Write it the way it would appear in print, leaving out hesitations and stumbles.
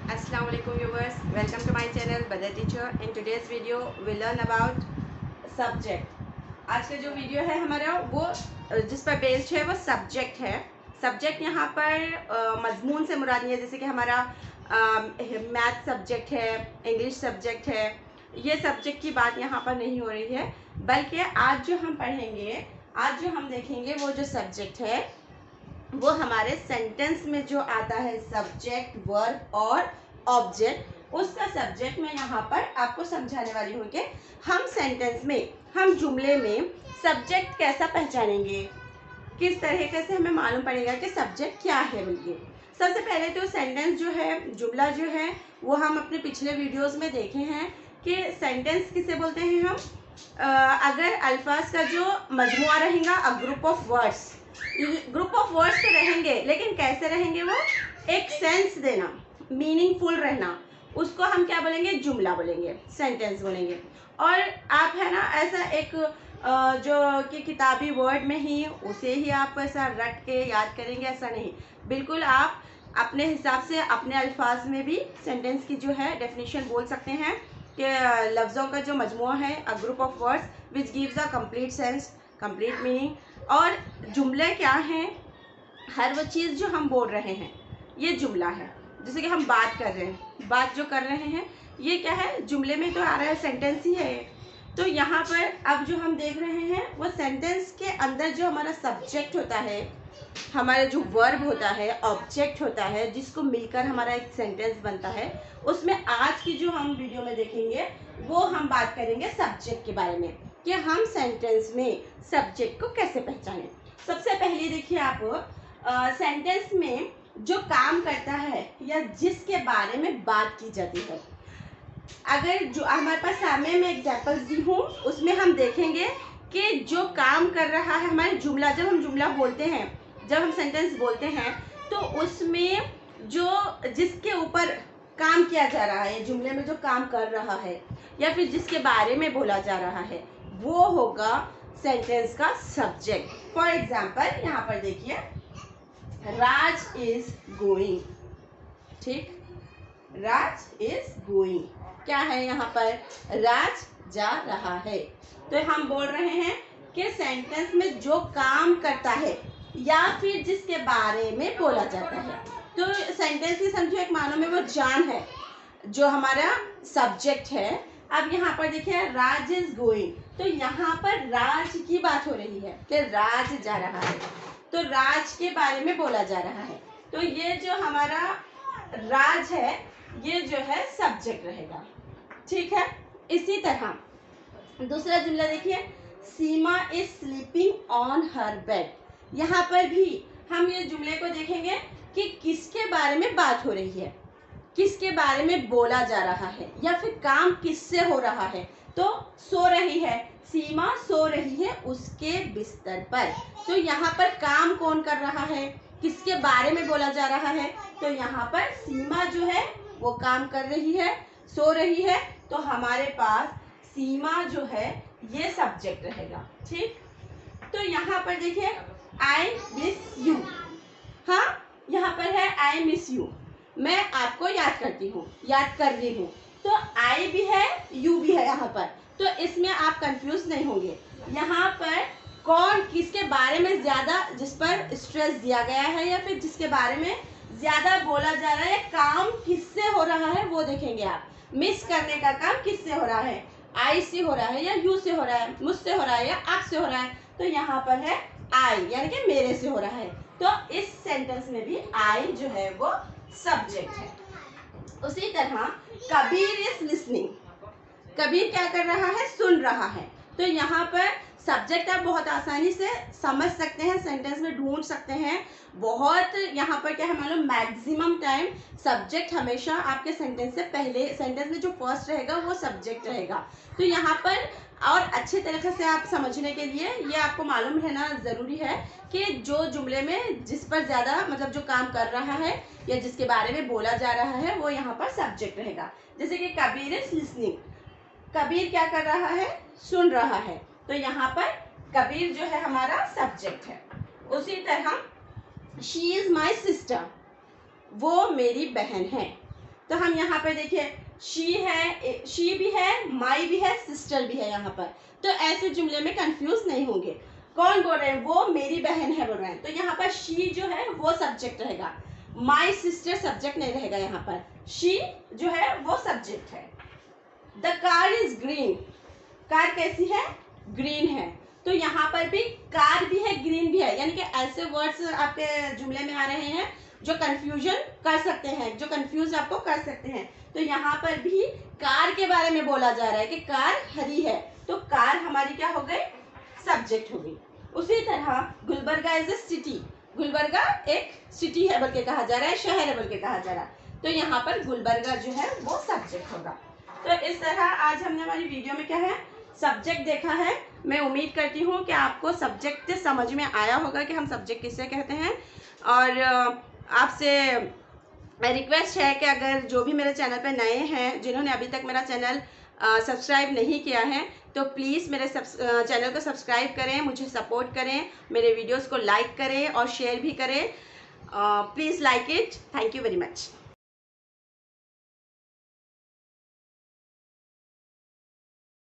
Assalamu alaikum viewers, welcome to my channel Badar Teacher. In today's video we learn about subject. आज का जो video है हमारा वो जिस पर बेस्ड है वो सब्जेक्ट है. सब्जेक्ट यहाँ पर मजमून से मुराद नहीं है, जैसे कि हमारा मैथ सब्जेक्ट है, इंग्लिश सब्जेक्ट है. ये सब्जेक्ट की बात यहाँ पर नहीं हो रही है, बल्कि आज जो हम पढ़ेंगे, आज जो हम देखेंगे वो जो सब्जेक्ट है वो हमारे सेंटेंस में जो आता है सब्जेक्ट, वर्ब और ऑब्जेक्ट, उसका सब्जेक्ट मैं यहाँ पर आपको समझाने वाली हूँ कि हम सेंटेंस में, हम जुमले में सब्जेक्ट कैसा पहचानेंगे, किस तरीके से हमें मालूम पड़ेगा कि सब्जेक्ट क्या है. बल्कि सबसे पहले तो सेंटेंस जो है, जुमला जो है, वो हम अपने पिछले वीडियोस में देखे हैं कि सेंटेंस किसे बोलते हैं हम. अगर अल्फाज का जो मजमुआ रहेगा, a group of words, group of words तो रहेंगे, लेकिन कैसे रहेंगे वो, एक सेंस देना, मीनिंगफुल रहना, उसको हम क्या बोलेंगे, जुमला बोलेंगे, सेंटेंस बोलेंगे. और आप है ना ऐसा एक जो कि किताबी वर्ड में ही उसे ही आप ऐसा रट के याद करेंगे, ऐसा नहीं. बिल्कुल आप अपने हिसाब से अपने अल्फाज में भी सेंटेंस की जो है डेफिनेशन बोल सकते हैं कि लफ्ज़ों का जो मजमुआ है, a group of words which gives a complete sense, complete meaning. और जुमले क्या हैं, हर वो चीज़ जो हम बोल रहे हैं ये जुमला है. जैसे कि हम बात कर रहे हैं, बात जो कर रहे हैं ये क्या है, जुमले में तो आ रहा है, सेंटेंस ही है. तो यहाँ पर अब जो हम देख रहे हैं वो सेंटेंस के अंदर जो हमारा सब्जेक्ट होता है, हमारा जो वर्ब होता है, ऑब्जेक्ट होता है, जिसको मिलकर हमारा एक सेंटेंस बनता है, उसमें आज की जो हम वीडियो में देखेंगे वो हम बात करेंगे सब्जेक्ट के बारे में कि हम सेंटेंस में सब्जेक्ट को कैसे पहचानें. सबसे पहले देखिए आप, सेंटेंस में जो काम करता है या जिसके बारे में बात की जाती है, अगर जो हमारे पास सामने में एग्जाम्पल्स दी हूँ उसमें हम देखेंगे कि जो काम कर रहा है हमारे जुमला, जब हम जुमला बोलते हैं, जब हम सेंटेंस बोलते हैं, तो उसमें जो जिसके ऊपर काम किया जा रहा है, जुमले में जो काम कर रहा है या फिर जिसके बारे में बोला जा रहा है, वो होगा सेंटेंस का सब्जेक्ट. फॉर एग्जाम्पल यहाँ पर देखिए, राज इज गोइंग. ठीक, राज इज गोइंग, क्या है यहाँ पर, राज जा रहा है. तो हम बोल रहे हैं कि सेंटेंस में जो काम करता है या फिर जिसके बारे में बोला जाता है, तो सेंटेंस की समझो एक मानो में वो जान है, जो हमारा सब्जेक्ट है. अब यहाँ पर देखिए राज इज गोइंग, तो यहाँ पर राज की बात हो रही है कि राज जा रहा है, तो राज के बारे में बोला जा रहा है. तो ये जो हमारा राज है ये जो है सब्जेक्ट रहेगा. ठीक है. इसी तरह दूसरा जुमला देखिए, Seema is sleeping on her bed. यहाँ पर भी हम ये जुमले को देखेंगे कि किसके बारे में बात हो रही है, किसके बारे में बोला जा रहा है, या फिर काम किससे हो रहा है. तो सो रही है, सीमा सो रही है उसके बिस्तर पर. तो यहाँ पर काम कौन कर रहा है, किसके बारे में बोला जा रहा है, तो यहाँ पर सीमा जो है वो काम कर रही है, सो रही है. तो हमारे पास सीमा जो है ये सब्जेक्ट रहेगा. ठीक. तो यहाँ पर देखिए, आई मिस यू. हाँ, यहाँ पर है आई मिस यू, मैं आपको याद करती हूँ, याद कर रही हूँ. तो आई भी है, यू भी है यहाँ पर. तो इसमें आप कंफ्यूज नहीं होंगे. यहाँ पर कौन किसके बारे में ज़्यादा, जिस पर स्ट्रेस दिया गया है या फिर जिसके बारे में ज़्यादा बोला जा रहा है, काम किससे हो रहा है वो देखेंगे आप. मिस करने का काम किससे हो रहा है, आई से हो रहा है या यू से हो रहा है, मुझसे हो रहा है या आपसे हो रहा है. तो यहाँ पर है आई, यानी कि मेरे से हो रहा है. तो इस सेंटेंस में भी आई जो है वो सब्जेक्ट है. उसी तरह कबीर इज लिसनिंग, कबीर क्या कर रहा है, सुन रहा है. तो यहाँ पर सब्जेक्ट आप बहुत आसानी से समझ सकते हैं, सेंटेंस में ढूंढ सकते हैं. बहुत यहाँ पर क्या है मालूम, मैक्सिमम टाइम सब्जेक्ट हमेशा आपके सेंटेंस से पहले, सेंटेंस में जो फर्स्ट रहेगा वो सब्जेक्ट रहेगा. तो यहाँ पर और अच्छे तरीके से आप समझने के लिए ये आपको मालूम रहना ज़रूरी है कि जो जुमले में जिस पर ज़्यादा मतलब जो काम कर रहा है या जिसके बारे में बोला जा रहा है वो यहाँ पर सब्जेक्ट रहेगा. जैसे कि कबीर इज लिसनिंग, कबीर क्या कर रहा है, सुन रहा है. तो यहाँ पर कबीर जो है हमारा सब्जेक्ट है. उसी तरह शी इज़ माई सिस्टर, वो मेरी बहन है. तो हम यहाँ पर देखिए शी है, शी भी है, माई भी है, सिस्टर भी है यहाँ पर। तो ऐसे जुमले में कंफ्यूज नहीं होंगे। कौन बोल रहे हैं? वो मेरी बहन है बोल रहे हैं। तो यहाँ पर शी जो है वो सब्जेक्ट रहेगा, माई सिस्टर सब्जेक्ट नहीं रहेगा। यहाँ पर शी जो है वो सब्जेक्ट है। The car is green, car कैसी है? ग्रीन है। तो यहाँ पर भी कार भी है, ग्रीन भी है, यानी कि ऐसे वर्ड्स आपके जुमले में आ रहे हैं जो कंफ्यूजन कर सकते हैं, जो कंफ्यूज आपको कर सकते हैं। तो यहाँ पर भी कार के बारे में बोला जा रहा है कि कार हरी है, तो कार हमारी क्या हो गई? सब्जेक्ट हो गई। उसी तरह Gulbarga is a city, Gulbarga एक सिटी है बोल के कहा जा रहा है, शहर है बोल के कहा जा रहा है। तो यहाँ पर गुलबर्गा जो है वो सब्जेक्ट होगा। तो इस तरह आज हमने हमारी वीडियो में क्या है? सब्जेक्ट देखा है। मैं उम्मीद करती हूँ कि आपको सब्जेक्ट समझ में आया होगा कि हम सब्जेक्ट किससे कहते हैं। और आपसे रिक्वेस्ट है कि अगर जो भी मेरे चैनल पर नए हैं, जिन्होंने अभी तक मेरा चैनल सब्सक्राइब नहीं किया है, तो प्लीज़ मेरे चैनल को सब्सक्राइब करें, मुझे सपोर्ट करें, मेरे वीडियोस को लाइक करें और शेयर भी करें। Please like it. Thank you very much.